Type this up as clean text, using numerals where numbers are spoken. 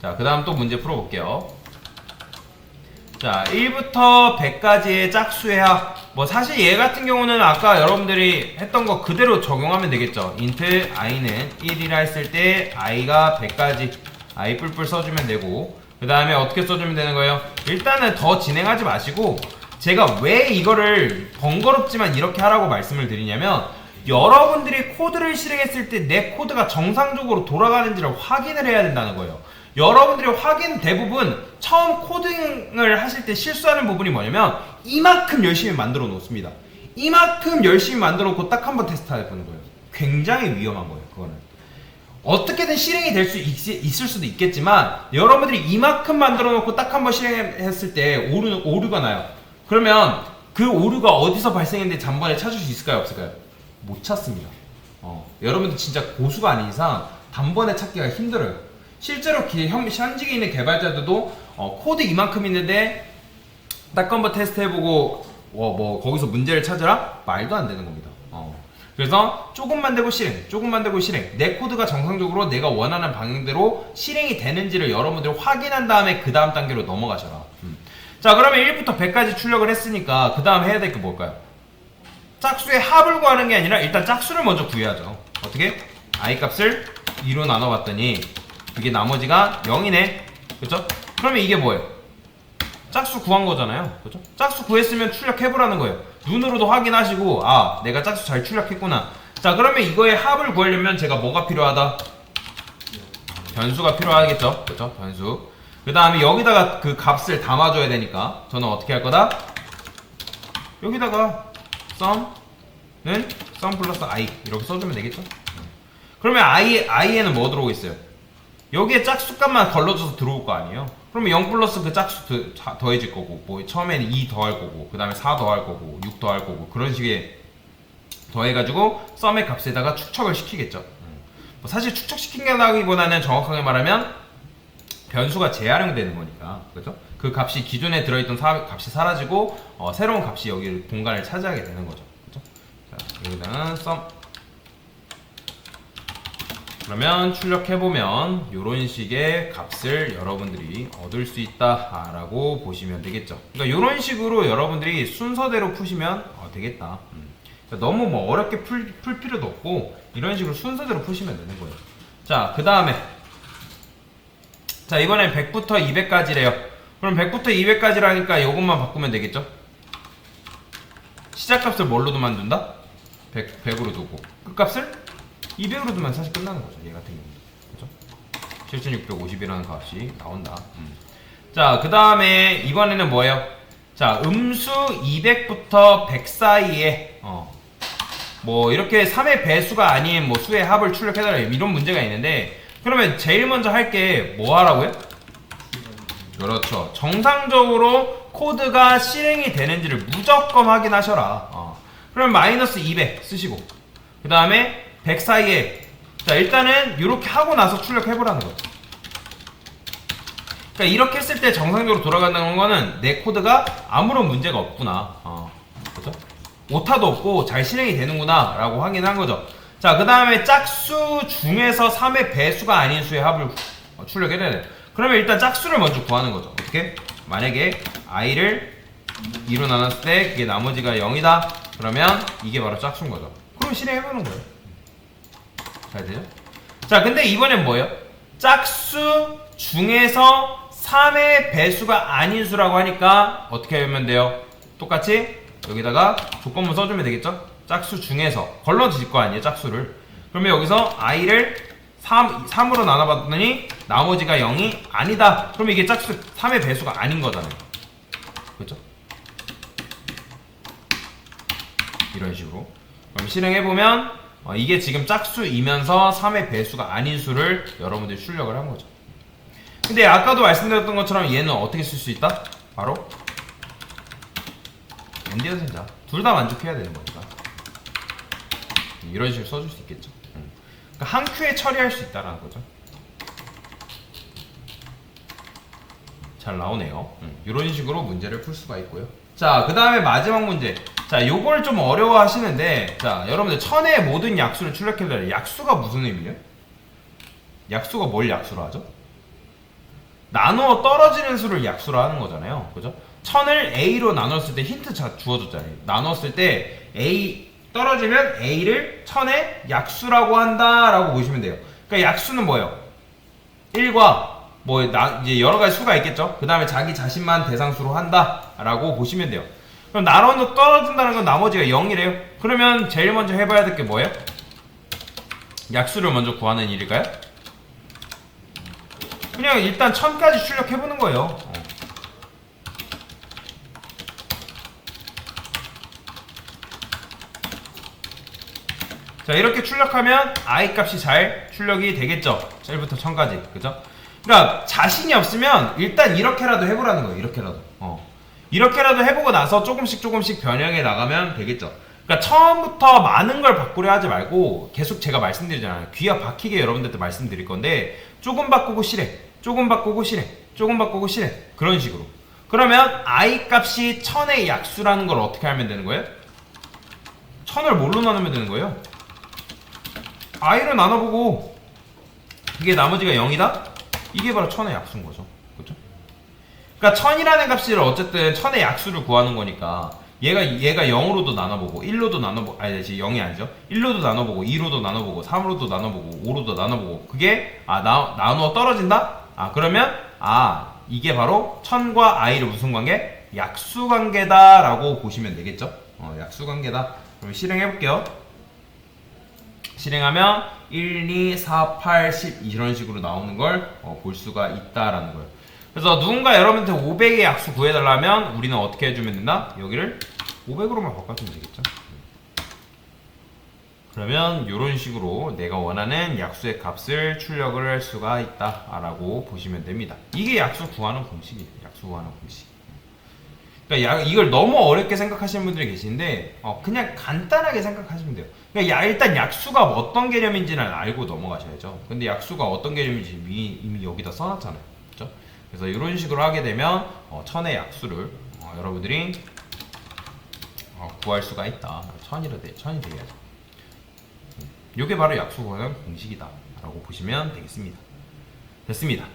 자, 그 다음 또 문제 풀어볼게요. 자, 1부터 100까지의 짝수의 합. 뭐 사실 얘 같은 경우는 아까 여러분들이 했던 거 그대로 적용하면 되겠죠. int i는 1이라 했을 때 i가 100까지 i 뿔뿔 써주면 되고, 그 다음에 어떻게 써주면 되는 거예요? 일단은 더 진행하지 마시고, 제가 왜 이거를 번거롭지만 이렇게 하라고 말씀을 드리냐면, 여러분들이 코드를 실행했을 때 내 코드가 정상적으로 돌아가는지를 확인을 해야 된다는 거예요. 여러분들이 확인 대부분 처음 코딩을 하실 때 실수하는 부분이 뭐냐면, 이만큼 열심히 만들어 놓습니다. 이만큼 열심히 만들어 놓고 딱 한번 테스트 해보는 거예요. 굉장히 위험한 거예요, 그거는. 어떻게든 실행이 될 수 있을 수도 있겠지만, 여러분들이 이만큼 만들어 놓고 딱 한번 실행했을 때 오류가 나요. 그러면 그 오류가 어디서 발생했는지 단번에 찾을 수 있을까요, 없을까요? 못 찾습니다. 여러분들 진짜 고수가 아닌 이상 단번에 찾기가 힘들어요. 실제로 현직에 있는 개발자들도 코드 이만큼 있는데 딱 한번 테스트 해보고 뭐 거기서 문제를 찾으라? 말도 안 되는 겁니다. 그래서 조금만 되고 실행, 조금만 되고 실행. 내 코드가 정상적으로 내가 원하는 방향대로 실행이 되는지를 여러분들이 확인한 다음에 그 다음 단계로 넘어가셔라. 자, 그러면 1부터 100까지 출력을 했으니까 그 다음 해야 될 게 뭘까요? 짝수의 합을 구하는 게 아니라 일단 짝수를 먼저 구해야죠. 어떻게? i 값을 2로 나눠봤더니 그게 나머지가 0이네. 그쵸? 그러면 이게 뭐예요? 짝수 구한 거잖아요. 그쵸? 짝수 구했으면 출력해보라는 거예요. 눈으로도 확인하시고, 아, 내가 짝수 잘 출력했구나. 자, 그러면 이거의 합을 구하려면 제가 뭐가 필요하다? 변수가 필요하겠죠? 그쵸? 변수. 그 다음에 여기다가 그 값을 담아줘야 되니까 저는 어떻게 할 거다? 여기다가 sum는 sum 플러스 i 이렇게 써주면 되겠죠? 그러면 i에는 뭐 들어오고 있어요? 여기에 짝수값만 걸러줘서 들어올 거 아니에요? 그러면 0 플러스 그 짝수 더해질 거고, 뭐 처음에는 2 더할 거고, 그 다음에 4 더할 거고, 6 더할 거고, 그런 식의 더해가지고 sum의 값에다가 축척을 시키겠죠. 뭐 사실 축척시킨다기보다는 정확하게 말하면 변수가 재활용되는 거니까, 그죠? 그 값이 기존에 들어있던 값이 사라지고 새로운 값이 여기 공간을 차지하게 되는 거죠. 그죠? 자, 여기다는 sum. 그러면 출력해보면 이런 식의 gat을 여러분들이 얻을 수 있다라고 보시면 되겠죠. 그러니까 이런 식으로 여러분들이 순서대로 푸시면 되겠다. 그러니까 너무 뭐 어렵게 풀 필요도 없고 이런 식으로 순서대로 푸시면 되는 거예요. 자, 그 다음에 자, 이번엔 100부터 200까지래요. 그럼 100부터 200까지라니까 이것만 바꾸면 되겠죠? 시작값을 뭘로 만든다? 100으로 두고 끝값을 200으로 두면 사실 끝나는 거죠. 얘 같은 경우는. 그죠? 7650이라는 값이 나온다. 자, 그 다음에 이번에는 뭐예요? 자, 음수 200부터 100 사이에 뭐 이렇게 3의 배수가 아닌 뭐 수의 합을 출력해달라 이런 문제가 있는데, 그러면 제일 먼저 할 게 뭐 하라고요? 그렇죠. 정상적으로 코드가 실행이 되는지를 무조건 확인하셔라. 그러면 마이너스 200 쓰시고, 그 다음에 100 사이에, 자, 일단은 이렇게 하고 나서 출력해보라는 거죠. 그러니까 이렇게 했을 때 정상적으로 돌아간다는 거는 내 코드가 아무런 문제가 없구나. 그죠? 오타도 없고 잘 실행이 되는구나 라고 확인한 거죠. 자, 그 다음에 짝수 중에서 3의 배수가 아닌 수의 합을 출력해야 돼. 그러면 일단 짝수를 먼저 구하는 거죠. 어떻게? 만약에 i를 2로 나눴을 때 그게 나머지가 0이다. 그러면 이게 바로 짝수인 거죠. 그럼 실행해보는 거예요. 잘 되죠? 자, 근데 이번엔 뭐예요? 짝수 중에서 3의 배수가 아닌 수라고 하니까 어떻게 하면 돼요? 똑같이 여기다가 조건문 써주면 되겠죠? 짝수 중에서 걸러질 거 아니에요, 짝수를. 그러면 여기서 i를 3으로 나눠봤더니 나머지가 0이 아니다. 그러면 이게 짝수 3의 배수가 아닌 거잖아요. 그렇죠? 이런 식으로. 그럼 실행해보면 이게 지금 짝수이면서 3의 배수가 아닌 수를 여러분들이 출력을 한 거죠. 근데 아까도 말씀드렸던 것처럼 얘는 어떻게 쓸 수 있다? 바로 엔디어 생자. 둘 다 만족해야 되는 거니까. 이런 식으로 써줄 수 있겠죠. 그러니까 한 큐에 처리할 수 있다라는 거죠. 잘 나오네요. 이런 식으로 문제를 풀 수가 있고요. 자, 그 다음에 마지막 문제. 자, 요걸 좀 어려워 하시는데, 자, 여러분들 천의 모든 약수를 출력해달라. 약수가 무슨 의미예요? 약수가 뭘 약수로 하죠? 나누어 떨어지는 수를 약수로 하는 거잖아요. 그죠? 1000을 A로 나눴을 때 힌트 주어졌잖아요. 나눴을 때 A 떨어지면 A를 1000의 약수라고 한다라고 보시면 돼요. 그러니까 약수는 뭐예요? 1과 이제 여러 가지 수가 있겠죠. 그 다음에 자기 자신만 대상수로 한다라고 보시면 돼요. 그럼 나눠서 떨어진다는 건 나머지가 0이래요. 그러면 제일 먼저 해봐야 될 게 뭐예요? 약수를 먼저 구하는 일일까요? 그냥 일단 1000까지 출력해보는 거예요. 자, 이렇게 출력하면 I 값이 잘 출력이 되겠죠. 1부터 1000까지. 그죠? 그러니까 자신이 없으면 일단 이렇게라도 해보라는 거예요. 이렇게라도. 이렇게라도 해보고 나서 조금씩 변형해 나가면 되겠죠. 그러니까 처음부터 많은 걸 바꾸려 하지 말고 계속 제가 말씀드리잖아요. 귀가 박히게 여러분들한테 말씀드릴 건데 조금 바꾸고 실행, 조금 바꾸고 실행, 조금 바꾸고 실행, 그런 식으로. 그러면 I 값이 1000의 약수라는 걸 어떻게 하면 되는 거예요? 1000을 뭘로 나누면 되는 거예요? I로 나눠보고 이게 나머지가 0이다? 이게 바로 1000의 약수인 거죠. 그렇죠? 그러니까 1000이라는 값을 어쨌든 1000의 약수를 구하는 거니까 얘가 0으로도 나눠보고 1로도 나눠보고 아니 지금 0이 아니죠. 1로도 나눠보고 2로도 나눠보고 3로도 나눠보고 5로도 나눠보고 그게 나누어 떨어진다? 그러면 이게 바로 1000과 I를 무슨 관계? 약수 관계다라고 보시면 되겠죠. 약수 관계다. 그럼 실행해볼게요. 실행하면 1, 2, 4, 8, 10 이런 식으로 나오는 걸 볼 수가 있다라는 거예요. 그래서 누군가 여러분한테 500의 약수 구해달라면 우리는 어떻게 해주면 된다? 여기를 500으로만 바꿔주면 되겠죠. 그러면 이런 식으로 내가 원하는 약수의 값을 출력을 할 수가 있다라고 보시면 됩니다. 이게 약수 구하는 공식이에요. 약수 구하는 공식. 그러니까 이걸 너무 어렵게 생각하시는 분들이 계시는데 그냥 간단하게 생각하시면 돼요. 그러니까 일단 약수가 어떤 개념인지는 알고 넘어가셔야죠. 근데 약수가 어떤 개념인지 이미 여기다 써놨잖아요. 그렇죠? 그래서 이런 식으로 하게 되면 1000의 약수를 여러분들이 구할 수가 있다. 1000이 돼야죠. 이게 바로 약수 구하는 공식이다 라고 보시면 되겠습니다. 됐습니다.